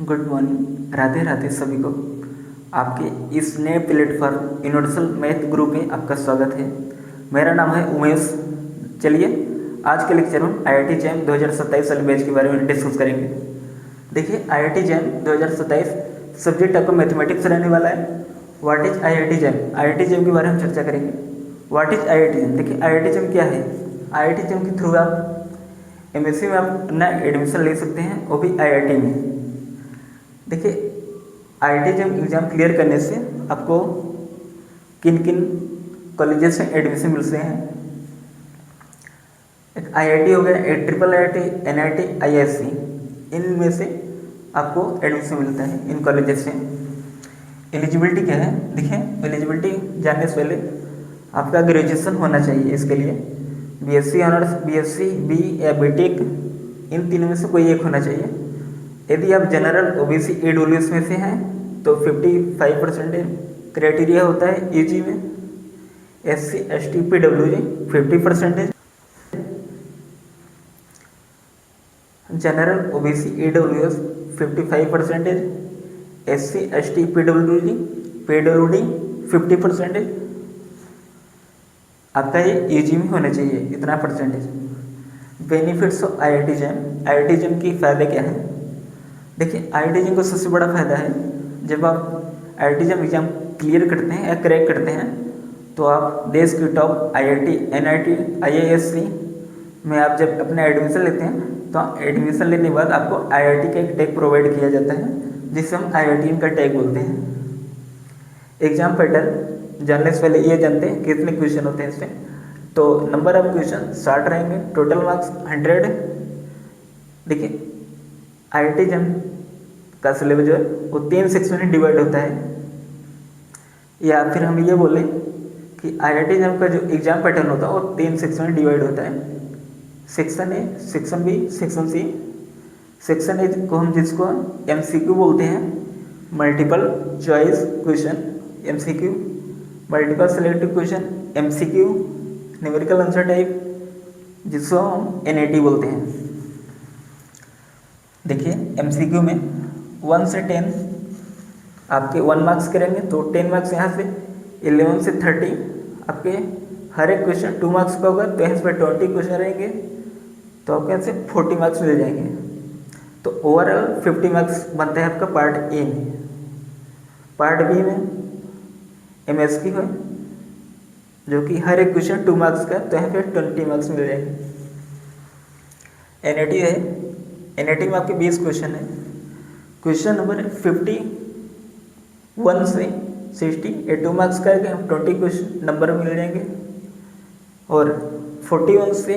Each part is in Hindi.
गुड मॉर्निंग, राधे राधे सभी को। आपके इस नए प्लेटफॉर्म यूनिवर्सल मैथ ग्रुप में आपका स्वागत है। मेरा नाम है उमेश। चलिए आज के लेक्चर में आईआईटी जैम 2027 वाले बैच के बारे में डिस्कस करेंगे। देखिए आईआईटी जैम 2027 सब्जेक्ट आपका मैथमेटिक्स रहने वाला है। What is IIT jam? IIT jam के बारे में चर्चा करेंगे। What is IIT jam? देखिए आईआईटी जैम क्या है। आईआईटी जैम के थ्रू आप एमएससी में आप अपना एडमिशन ले सकते हैं, वो भी आईआईटी में। देखिए आईआईटी जैम एग्ज़ाम क्लियर करने से आपको किन किन कॉलेजेस में एडमिशन मिलते हैं। एक आईआईटी हो गया, एक ट्रिपल आईआईटी, एनआईटी, आईआईएससी, इनमें से आपको एडमिशन मिलता है इन कॉलेजेस से। एलिजिबिलिटी क्या है? देखिए एलिजिबिलिटी जानने से पहले आपका ग्रेजुएशन होना चाहिए। इसके लिए बीएससी ऑनर्स, बीएससी, बी या बीटेक, इन तीनों में से कोई एक होना चाहिए। यदि आप जनरल, ओबीसी, ईडब्ल्यूएस में से हैं तो 55% क्राइटेरिया होता है ईजी में। SC, ST, PWD 50%। General, OBC, EWS 55%। SC, ST, PWD 50%। आपका ये ईजी में होना चाहिए इतना percentage. Benefits of IIT jam. IIT jam की फ़ायदे क्या है? देखिए आईआईटी जैम का सबसे बड़ा फायदा है, जब आप आईआईटी जैम एग्जाम क्लियर करते हैं या क्रैक करते हैं तो आप देश की टॉप आईआईटी, एनआईटी, आईआईएससी में आप जब अपना एडमिशन लेते हैं तो एडमिशन लेने के बाद आपको आईआईटी का एक टैग प्रोवाइड किया जाता है, जिसे हम आईआईटी का टैग बोलते हैं। एग्जाम पैटर्न जानने से पहले ये जानते हैं कितने क्वेश्चन होते हैं इसमें। तो नंबर ऑफ क्वेश्चन 60 रहेंगे, टोटल मार्क्स 100। देखिए आईआईटी जैम का सिलेबस जो है वो 3 सेक्शन में डिवाइड होता है। या फिर हम ये बोलें कि आईआईटी जैम का जो एग्जाम पैटर्न होता है वो 3 सेक्शन में डिवाइड होता है। Section A, section B, section C. Section A को हम जिसको एमसीक्यू बोलते हैं, multiple choice question MCQ, multiple selective question MCQ, numerical answer type जिसको हम एनएटी बोलते हैं। देखिए एमसीक्यू में 1 से 10 आपके 1 मार्क्स करेंगे तो 10 मार्क्स यहाँ से, 11 से 30 आपके हर एक क्वेश्चन 2 मार्क्स का होगा, तो यहाँ पर 20 क्वेश्चन रहेंगे तो आपके यहाँ से 40 मार्क्स मिल जाएंगे। तो ओवरऑल 50 मार्क्स बनता है आपका पार्ट ए में। पार्ट बी में एमएसक्यू है जो कि हर एक क्वेश्चन 2 मार्क्स का, तो यहाँ पे 20 मार्क्स मिल जाएंगे। एनएटी है, एनएटी में आपके 20 क्वेश्चन है। क्वेश्चन नंबर 51 से 60 ये 2 मार्क्स का है, 20 क्वेश्चन नंबर मिल जाएंगे। और 41 से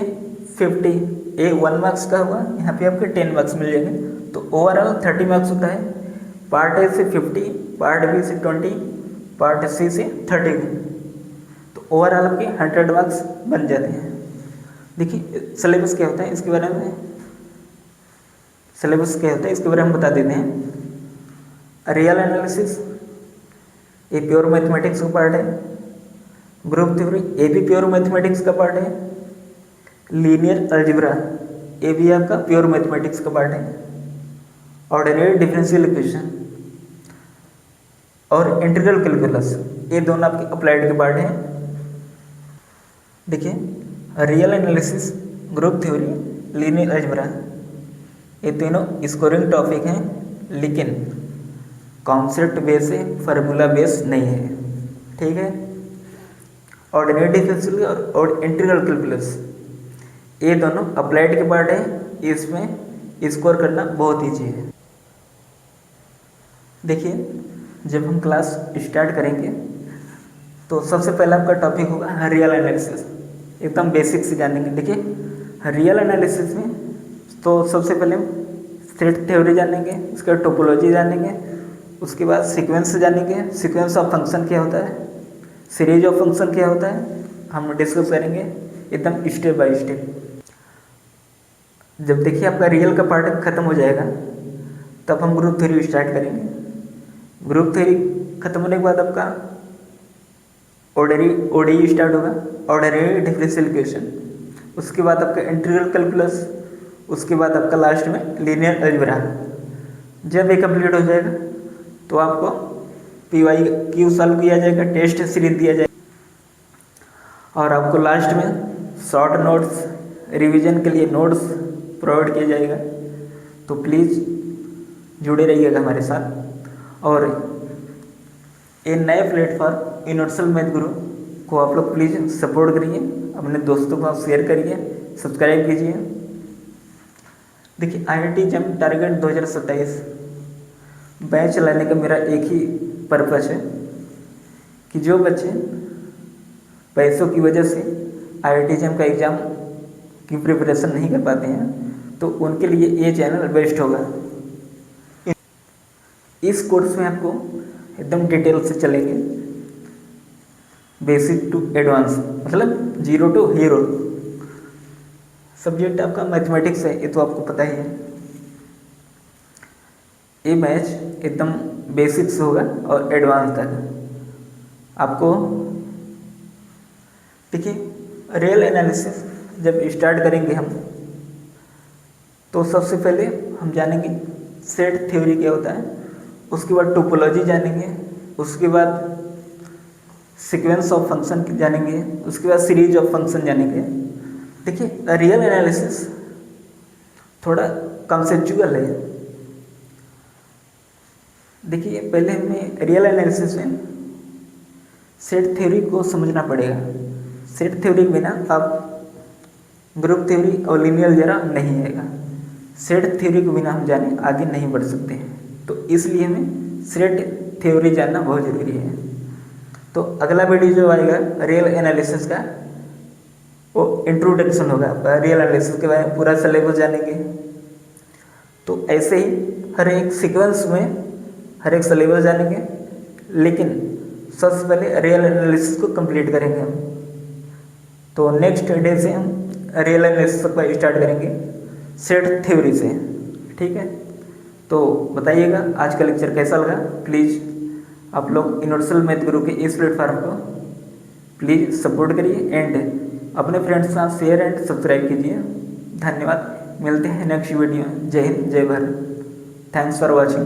50 ये 1 मार्क्स का हुआ, यहाँ पे आपके 10 मार्क्स मिल जाएंगे। तो ओवरऑल 30 मार्क्स होता है। पार्ट ए से 50, पार्ट बी से 20, पार्ट सी से 30, तो ओवरऑल आपके 100 मार्क्स बन जाते हैं। देखिए सिलेबस क्या होता है इसके बारे में, सिलेबस क्या होता है इसके बारे में बता देते हैं। रियल एनालिसिस ये प्योर मैथमेटिक्स का पार्ट है। ग्रुप थ्योरी ये भी प्योर मैथमेटिक्स का पार्ट है। लीनियर अलजेब्रा ये भी आपका प्योर मैथमेटिक्स का पार्ट है। ऑर्डिनरी डिफरेंशियल इक्वेशन और इंटीग्रल कैलकुलस ये दोनों आपके अप्लाइड के पार्ट हैं। देखिए real analysis, group theory, linear algebra ये तीनों स्कोरिंग टॉपिक हैं, लेकिन कॉन्सेप्ट बेस है, फार्मूला बेस नहीं है। ठीक है। ऑर्डिनरी डिफरेंशियल और इंटीग्रल कैलकुलस ये दोनों अप्लाइड के पार्ट है, इसमें स्कोर करना बहुत ईजी है। देखिए जब हम क्लास स्टार्ट करेंगे तो सबसे पहला आपका टॉपिक होगा रियल एनालिसिस, एकदम बेसिक से जानेंगे। देखिए रियल एनालिसिस में तो सबसे पहले सेट थ्योरी जानेंगे, उसके बाद टोपोलॉजी जानेंगे, उसके बाद सीक्वेंस जानेंगे, सीक्वेंस ऑफ फंक्शन क्या होता है, सीरीज ऑफ फंक्शन क्या होता है, हम डिस्कस करेंगे एकदम स्टेप बाय स्टेप। जब देखिए आपका रियल का पार्ट खत्म हो जाएगा तब हम ग्रुप थ्योरी स्टार्ट करेंगे। ग्रुप थ्योरी खत्म होने के बाद आपका ओडी स्टार्ट होगा, ऑर्डिनरी डिफरेंशियल इक्वेशन, उसके बाद आपका इंटीग्रल कैलकुलस, उसके बाद आपका लास्ट में लीनियर अलजेब्रा। जब ये कंप्लीट हो जाएगा तो आपको पीवाई क्यू सॉल्व किया जाएगा, टेस्ट सीरीज दिया जाएगा और आपको लास्ट में शॉर्ट नोट्स, रिवीजन के लिए नोट्स प्रोवाइड किया जाएगा। तो प्लीज़ जुड़े रहिएगा हमारे साथ और ये नए प्लेटफॉर्म यूनिवर्सल मैथ गुरु को आप लोग प्लीज़ सपोर्ट करिए, अपने दोस्तों को शेयर करिए, सब्सक्राइब कीजिए। देखिए IIT JEM टारगेट 2027 बैच चलाने का मेरा एक ही पर्पस है कि जो बच्चे पैसों की वजह से IIT JEM का एग्ज़ाम की प्रिपरेशन नहीं कर पाते हैं तो उनके लिए ये चैनल बेस्ट होगा। इस कोर्स में आपको एकदम डिटेल से चलेंगे, बेसिक टू एडवांस, मतलब 0 to हीरो। सब्जेक्ट आपका मैथमेटिक्स है, ये तो आपको पता ही है। ये मैच एकदम बेसिक से होगा और एडवांस तक। आपको देखिए रियल एनालिसिस जब स्टार्ट करेंगे हम तो सबसे पहले हम जानेंगे सेट थ्योरी क्या होता है, उसके बाद टोपोलॉजी जानेंगे, उसके बाद सीक्वेंस ऑफ फंक्शन जानेंगे, उसके बाद सीरीज ऑफ फंक्शन जानेंगे। देखिए रियल एनालिसिस थोड़ा कंसेप्चुअल है। देखिए पहले हमें रियल एनालिसिस में सेट थ्योरी को समझना पड़ेगा। सेट थ्योरी के बिना आप ग्रुप थ्योरी और लीनियर अलजेब्रा नहीं आएगा। सेट थ्योरी के बिना हम जाने आगे नहीं बढ़ सकते हैं, तो इसलिए हमें सेट थ्योरी जानना बहुत ज़रूरी है। तो अगला वीडियो जो आएगा रियल एनालिसिस का, वो इंट्रोडक्शन होगा, रियल एनालिसिस के बारे में पूरा सिलेबस जानेंगे। तो ऐसे ही हर एक सीक्वेंस में हर एक सिलेबस जानेंगे, लेकिन सबसे पहले रियल एनालिसिस को कंप्लीट करेंगे हम। तो नेक्स्ट डे से हम रियल एनालिसिस का स्टार्ट करेंगे सेट थ्योरी से, ठीक है। तो बताइएगा आज का लेक्चर कैसा लगा। प्लीज़ आप लोग यूनिवर्सल मैथ गुरु के इस प्लेटफॉर्म को प्लीज़ सपोर्ट करिए एंड अपने फ्रेंड्स के साथ शेयर एंड सब्सक्राइब कीजिए। धन्यवाद, मिलते हैं नेक्स्ट वीडियो। जय हिंद, जय भारत। Thanks for watching.